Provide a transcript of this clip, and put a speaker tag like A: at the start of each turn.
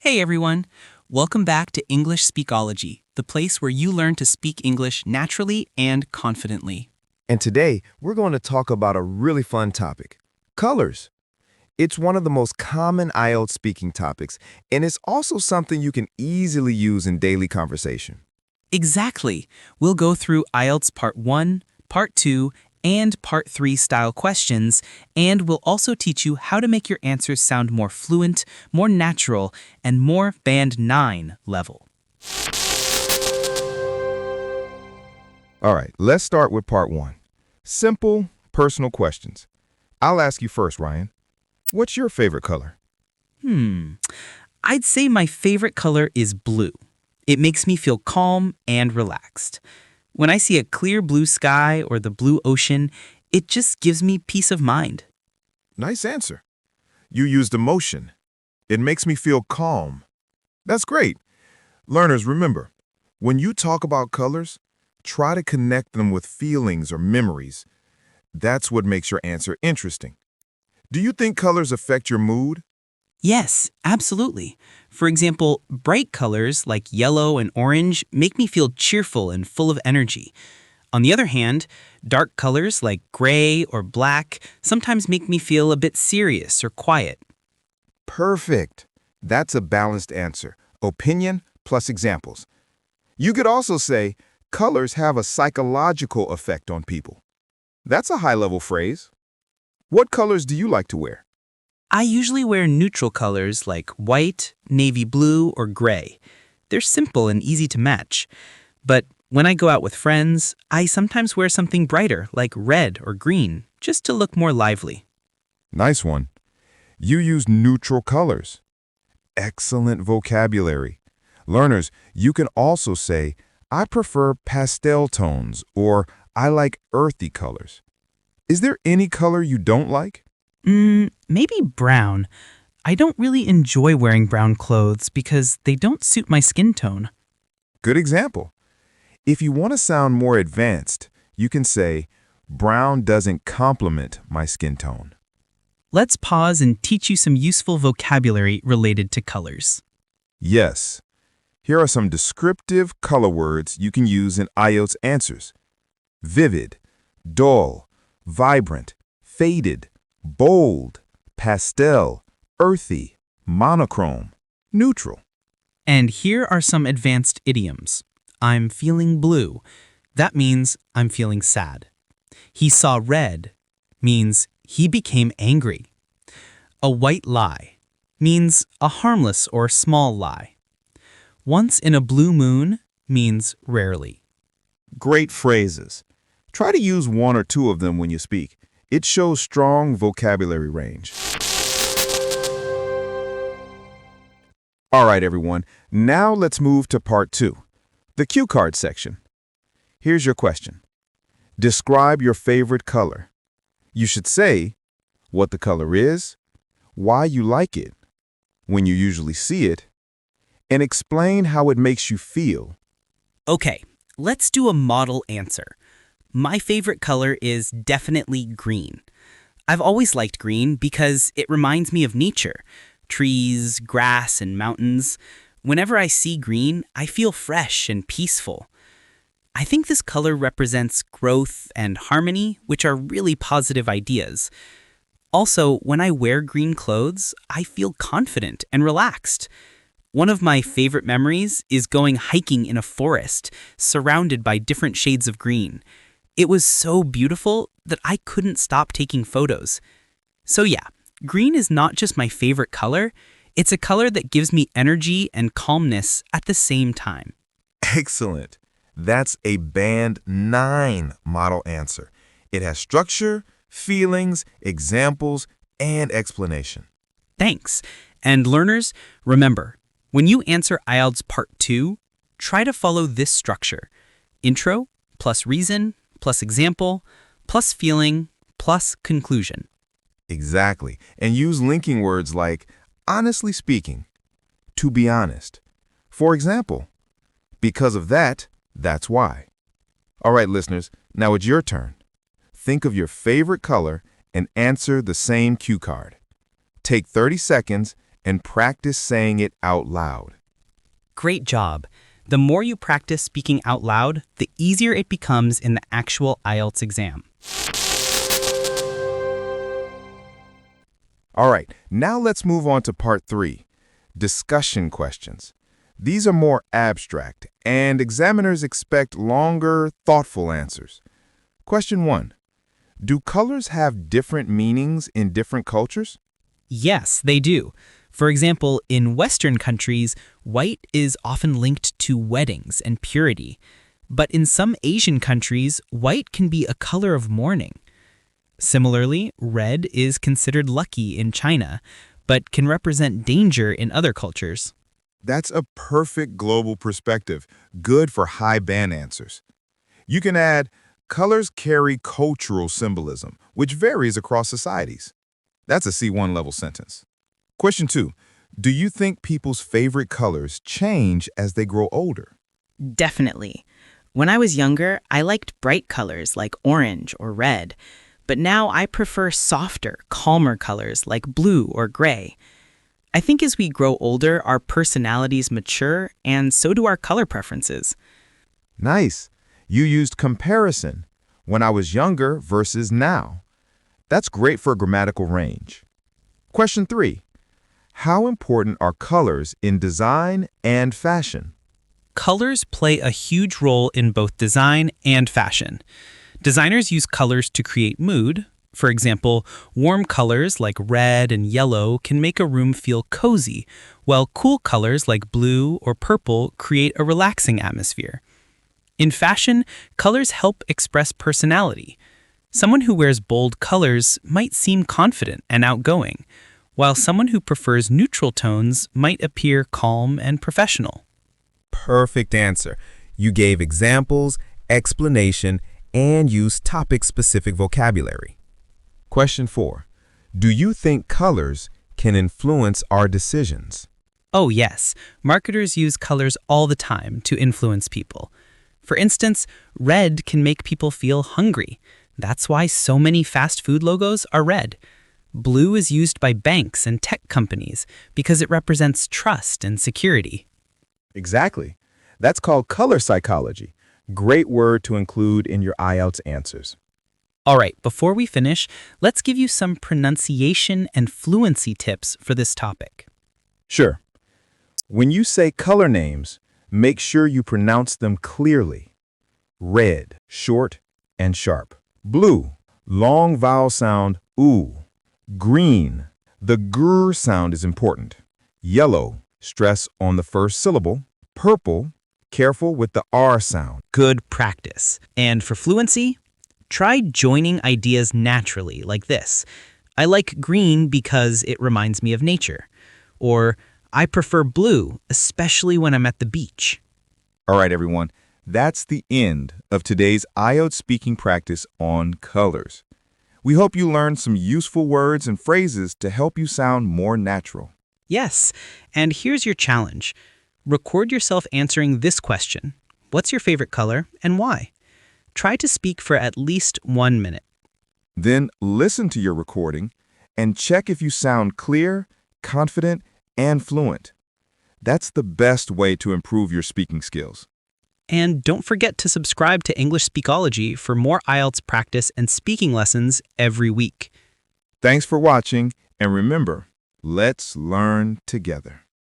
A: Hey everyone! Welcome back to English Speakology, the place where you learn to speak English naturally and confidently.
B: And today, we're going to talk about a really fun topic, colors. It's one of the most common IELTS speaking topics, and it's also something you can easily use in daily conversation.
A: Exactly. We'll go through IELTS Part 1, Part 2, and Part 3 style questions, and we'll also teach you how to make your answers sound more fluent, more natural, and more Band 9 level.
B: All right, let's start with part 1. Simple, personal questions. I'll ask you first, Ryan. What's your favorite color?
A: I'd say my favorite color is blue. It makes me feel calm and relaxed. When I see a clear blue sky or the blue ocean, it just gives me peace of mind.
C: Nice answer. You used emotion. It makes me feel calm. That's great. Learners, remember, when you talk about colors, try to connect them with feelings or memories. That's what makes your answer interesting. Do you think colors affect your mood?
A: Yes, absolutely. For example, bright colors like yellow and orange make me feel cheerful and full of energy. On the other hand, dark colors like gray or black sometimes make me feel a bit serious or quiet.
B: Perfect. That's a balanced answer. Opinion plus examples. You could also say, colors have a psychological effect on people. That's a high-level phrase. What colors do you like to wear?
A: I usually wear neutral colors like white, navy blue, or gray. They're simple and easy to match. But when I go out with friends, I sometimes wear something brighter like red or green, just to look more lively.
C: Nice one. You use neutral colors. Excellent vocabulary. Learners, you can also say, I prefer pastel tones or I like earthy colors. Is there any color you don't like?
A: Maybe brown. I don't really enjoy wearing brown clothes because they don't suit my skin tone.
C: Good example. If you want to sound more advanced, you can say, brown doesn't complement my skin tone.
A: Let's pause and teach you some useful vocabulary related to colors.
C: Yes. Here are some descriptive color words you can use in IELTS answers. Vivid, dull, vibrant, faded, bold, pastel, earthy, monochrome, neutral.
A: And here are some advanced idioms. I'm feeling blue. That means I'm feeling sad. He saw red means he became angry. A white lie means a harmless or small lie. Once in a blue moon means rarely.
C: Great phrases. Try to use one or two of them when you speak. It shows strong vocabulary range. All right, everyone. Now let's move to part 2, the cue card section. Here's your question. Describe your favorite color. You should say what the color is, why you like it, when you usually see it, and explain how it makes you feel.
A: Okay, let's do a model answer. My favorite color is definitely green. I've always liked green because it reminds me of nature, trees, grass, and mountains. Whenever I see green, I feel fresh and peaceful. I think this color represents growth and harmony, which are really positive ideas. Also, when I wear green clothes, I feel confident and relaxed. One of my favorite memories is going hiking in a forest, surrounded by different shades of green. It was so beautiful that I couldn't stop taking photos. So yeah, green is not just my favorite color, it's a color that gives me energy and calmness at the same time.
C: Excellent. That's a Band 9 model answer. It has structure, feelings, examples, and explanation.
A: Thanks. And learners, remember, when you answer IELTS Part 2, try to follow this structure. Intro plus reason plus example plus feeling plus conclusion.
C: Exactly. And use linking words like honestly speaking, to be honest. For example, because of that, that's why. All right, listeners, now it's your turn. Think of your favorite color and answer the same cue card. Take 30 seconds
B: and practice saying it out loud.
A: Great job. The more you practice speaking out loud, the easier it becomes in the actual IELTS exam.
B: All right, now let's move on to part 3, discussion questions. These are more abstract, and examiners expect longer, thoughtful answers. Question 1. Do colors have different meanings in different cultures?
A: Yes, they do. For example, in Western countries, white is often linked to weddings and purity. But in some Asian countries, white can be a color of mourning. Similarly, red is considered lucky in China, but can represent danger in other cultures.
B: That's a perfect global perspective, good for high band answers. You can add, colors carry cultural symbolism, which varies across societies. That's a C1 level sentence. Question 2. Do you think people's favorite colors change as they grow older?
D: Definitely. When I was younger, I liked bright colors like orange or red, but now I prefer softer, calmer colors like blue or gray. I think as we grow older, our personalities mature, and so do our color preferences.
B: Nice. You used comparison, when I was younger versus now. That's great for grammatical range. Question 3. How important are colors in design and fashion?
A: Colors play a huge role in both design and fashion. Designers use colors to create mood. For example, warm colors like red and yellow can make a room feel cozy, while cool colors like blue or purple create a relaxing atmosphere. In fashion, colors help express personality. Someone who wears bold colors might seem confident and outgoing, while someone who prefers neutral tones might appear calm and professional.
C: Perfect answer. You gave examples, explanation, and used topic-specific vocabulary. Question 4. Do you think colors can influence our decisions?
A: Oh yes, marketers use colors all the time to influence people. For instance, red can make people feel hungry. That's why so many fast food logos are red. Blue is used by banks and tech companies because it represents trust and security.
C: Exactly. That's called color psychology. Great word to include in your IELTS answers.
A: All right, before we finish, let's give you some pronunciation and fluency tips for this topic.
C: Sure. When you say color names, make sure you pronounce them clearly. Red, short and sharp. Blue, long vowel sound, oo. Green, the gr sound is important. Yellow, stress on the first syllable. Purple, careful with the R sound.
A: Good practice. And for fluency, try joining ideas naturally like this. I like green because it reminds me of nature. Or, I prefer blue, especially when I'm at the beach.
B: All right, everyone. That's the end of today's IELTS speaking practice on colors. We hope you learned some useful words and phrases to help you sound more natural.
A: Yes, and here's your challenge. Record yourself answering this question. What's your favorite color and why? Try to speak for at least 1 minute.
B: Then listen to your recording and check if you sound clear, confident, and fluent. That's the best way to improve your speaking skills.
A: And don't forget to subscribe to English Speakologgy for more IELTS practice and speaking lessons every week.
B: Thanks for watching, and remember, let's learn together.